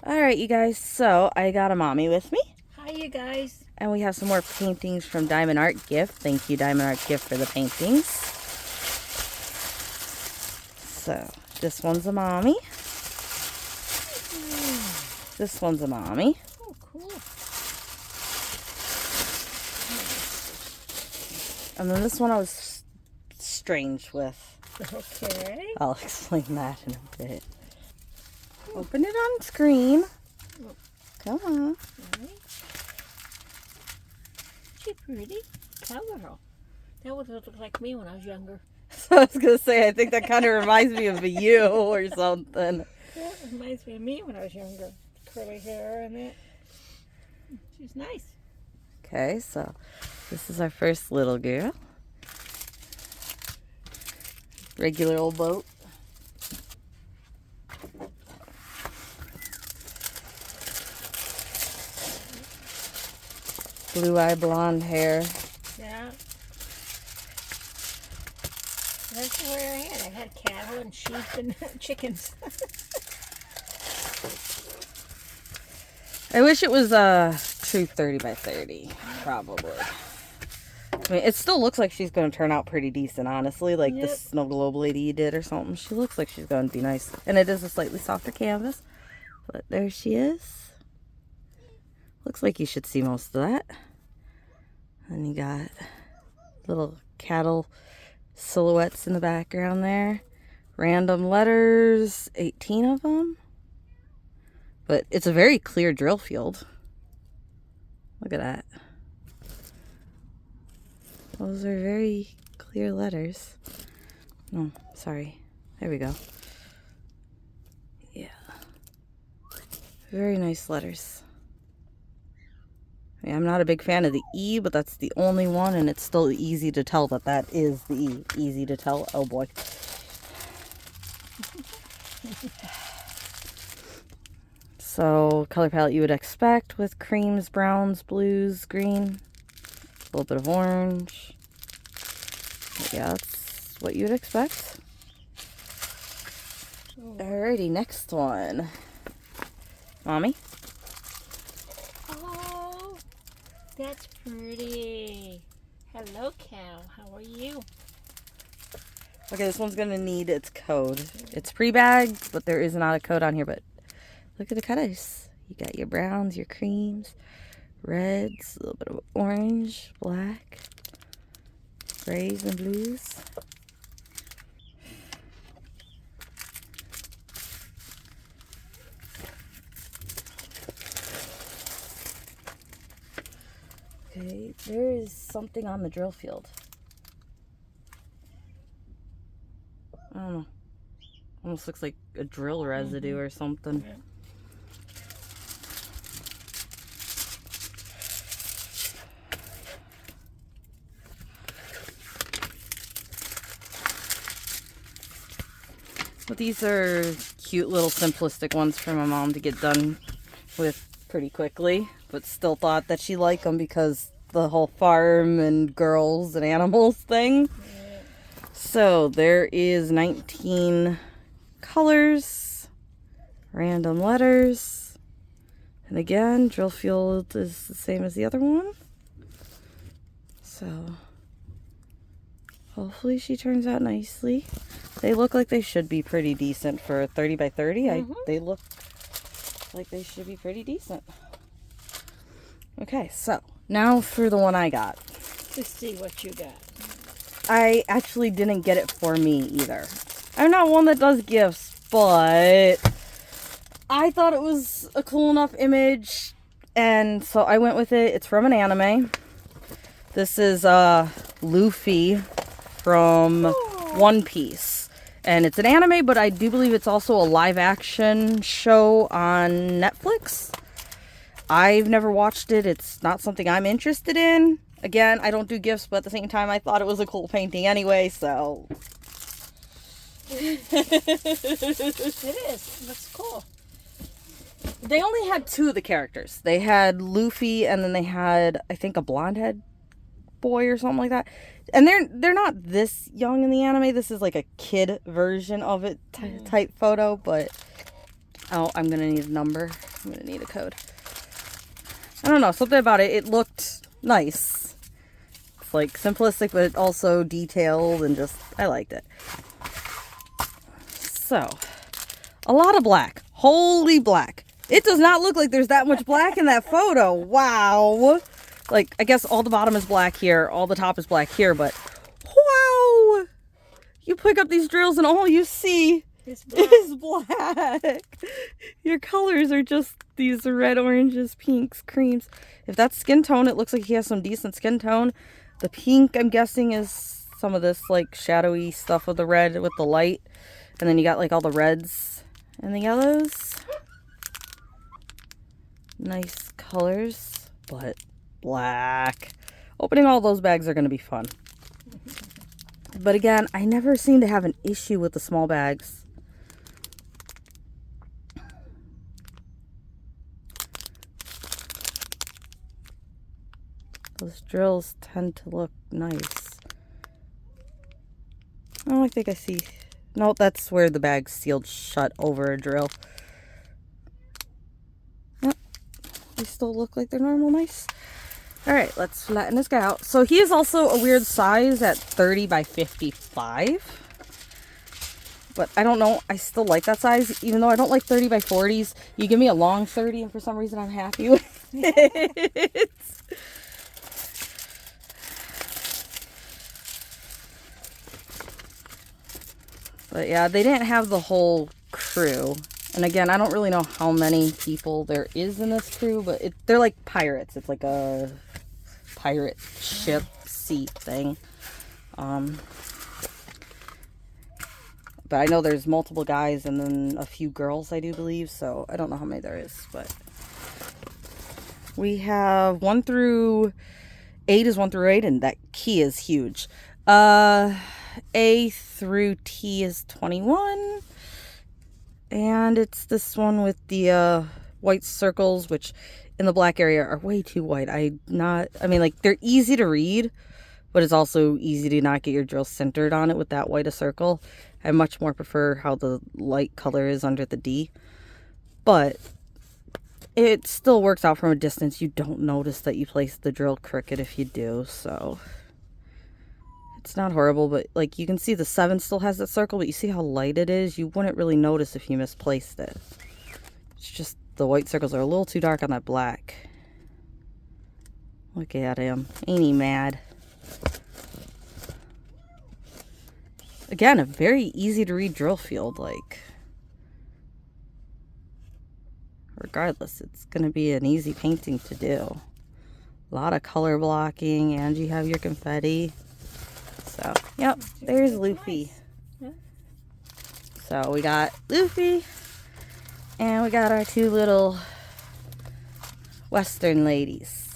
Alright, you guys, so I got a mommy with me. Hi, you guys. And we have some more paintings from Diamond Art Gift. Thank you, Diamond Art Gift, for the paintings. So, this one's a mommy. This one's a mommy. Oh, cool. And then this one I was strange with. Okay. I'll explain that in a bit. Open it on screen. Come on. Right. She pretty. Cowgirl. That would look like me when I was younger. So I was going to say, I think that kind of reminds me of you or something. That reminds me of me when I was younger. Curly hair and that. She's nice. Okay, so this is our first little girl. Regular old boat. Blue-eye blonde hair. Yeah. That's where I had. I had cattle and sheep and chickens. I wish it was a true 30 by 30, probably. I mean, it still looks like she's going to turn out pretty decent, honestly. Like the Snow Globe lady you did or something. She looks like she's going to be nice. And it is a slightly softer canvas. But there she is. Looks like you should see most of that. And you got little cattle silhouettes in the background there. Random letters, 18 of them. But it's a very clear drill field. Look at that. Those are very clear letters. No, sorry. There we go. Yeah. Very nice letters. I mean, I'm not a big fan of the E, but that's the only one, and it's still easy to tell that that is the E. Easy to tell. Oh, boy. So, color palette you would expect with creams, browns, blues, green, a little bit of orange. But yeah, that's what you would expect. Alrighty, next one. Mommy? Oh, that's pretty. Hello, cow. How are you? Okay, this one's going to need its code. It's pre-bagged, but there is not a code on here, but look at the colors. You got your browns, your creams, reds, a little bit of orange, black, grays, and blues. Okay, there is something on the drill field. I don't know. Almost looks like a drill residue or something. Yeah. But these are cute little simplistic ones for my mom to get done with pretty quickly. But still thought that she liked them because the whole farm and girls and animals thing. Yeah. So there is 19 colors, random letters. And again, drill field is the same as the other one. So hopefully she turns out nicely. They look like they should be pretty decent for 30 by 30. They look like they should be pretty decent. Okay, so now for the one I got. Let's see what you got. I actually didn't get it for me either. I'm not one that does gifts, but I thought it was a cool enough image, and so I went with it. It's from an anime. This is Luffy from One Piece. And it's an anime, but I do believe it's also a live action show on Netflix. I've never watched it. It's not something I'm interested in. Again, I don't do gifts, but at the same time, I thought it was a cool painting anyway, so. It is. It looks cool. They only had two of the characters. They had Luffy, and then they had, I think, a blonde head boy or something like that. And they're not this young in the anime. This is like a kid version of it type photo, but Oh, I'm going to need a number. I'm going to need a code. I don't know. Something about it. It looked nice. It's like simplistic, but also detailed and just, I liked it. So, a lot of black. Holy black. It does not look like there's that much black in that photo. Wow. Like, I guess all the bottom is black here. All the top is black here, but wow. You pick up these drills and all you see is black. Your colors are just these red, oranges, pinks, creams. If that's skin tone, it looks like he has some decent skin tone. The pink, I'm guessing, is some of this like shadowy stuff of the red with the light. And then you got like all the reds and the yellows. Nice colors, but black. Opening all those bags are going to be fun. But again, I never seem to have an issue with the small bags. Those drills tend to look nice. Oh, I think I see. No, that's where the bag's sealed shut over a drill. Yep. They still look like they're normal nice. Alright, let's flatten this guy out. So he is also a weird size at 30 by 55. But I don't know. I still like that size, even though I don't like 30 by 40s. You give me a long 30 and for some reason I'm happy with it. But yeah, they didn't have the whole crew. And again, I don't really know how many people there is in this crew, but they're like pirates. It's like a pirate ship seat thing. But I know there's multiple guys and then a few girls, I do believe. So I don't know how many there is, but we have 1 through 8 is 1 through 8, and that key is huge. A through T is 21. And it's this one with the white circles, which in the black area are way too white. I mean, like, they're easy to read, but it's also easy to not get your drill centered on it with that white a circle. I much more prefer how the light color is under the D. But it still works out from a distance. You don't notice that you placed the drill crooked if you do, so it's not horrible. But like, you can see the 7 still has that circle, but you see how light it is? You wouldn't really notice if you misplaced it. It's just the white circles are a little too dark on that black. Look at him. Ain't he mad? Again, a very easy to read drill field. Like, regardless, it's going to be an easy painting to do. A lot of color blocking, and you have your confetti. So, yep, there's Luffy. So we got Luffy, and we got our 2 little Western ladies.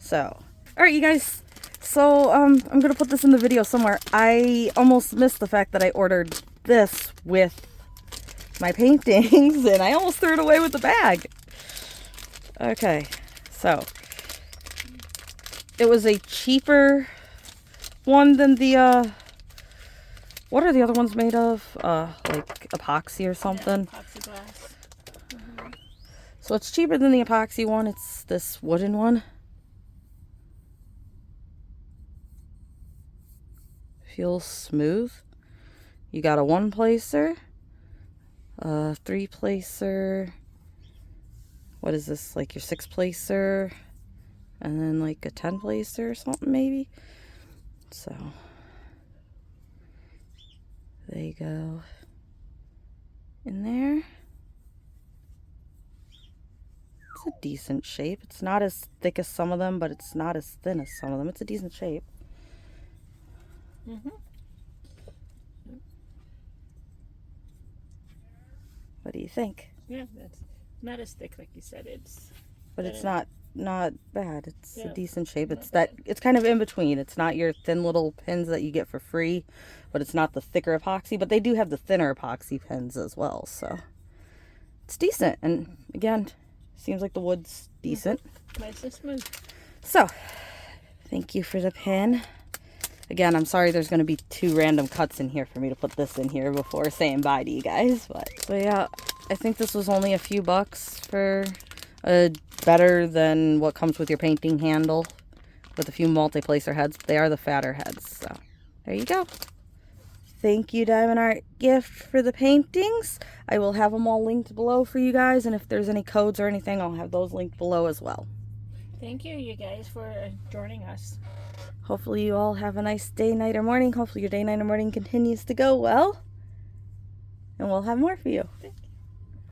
So, alright, you guys. So, I'm going to put this in the video somewhere. I almost missed the fact that I ordered this with my paintings, and I almost threw it away with the bag. Okay, so it was a cheaper one than the, what are the other ones made of? Like epoxy or something? Yeah, epoxy glass. So it's cheaper than the epoxy one. It's this wooden one. Feels smooth. You got a 1-placer, a 3-placer. What is this? Like your 6-placer, and then like a 10-placer or something maybe. So they go in there. It's a decent shape. It's not as thick as some of them, but it's not as thin as some of them. It's a decent shape. What do you think? Yeah, that's not as thick like you said. But it's not bad. It's a decent shape. It's bad. it's kind of in between. It's not your thin little pins that you get for free, but it's not the thicker epoxy. But they do have the thinner epoxy pins as well, so it's decent. And again, seems like the wood's decent. Nice and smooth. So, thank you for the pin. Again, I'm sorry there's going to be 2 random cuts in here for me to put this in here before saying bye to you guys. But yeah, I think this was only a few bucks for better than what comes with your painting handle with a few multi-placer heads. They are the fatter heads, so there you go. Thank you, Diamond Art Gift, for the paintings. I will have them all linked below for you guys, and if there's any codes or anything, I'll have those linked below as well. Thank you guys, for joining us. Hopefully you all have a nice day, night, or morning. Hopefully your day, night, or morning continues to go well. And we'll have more for you.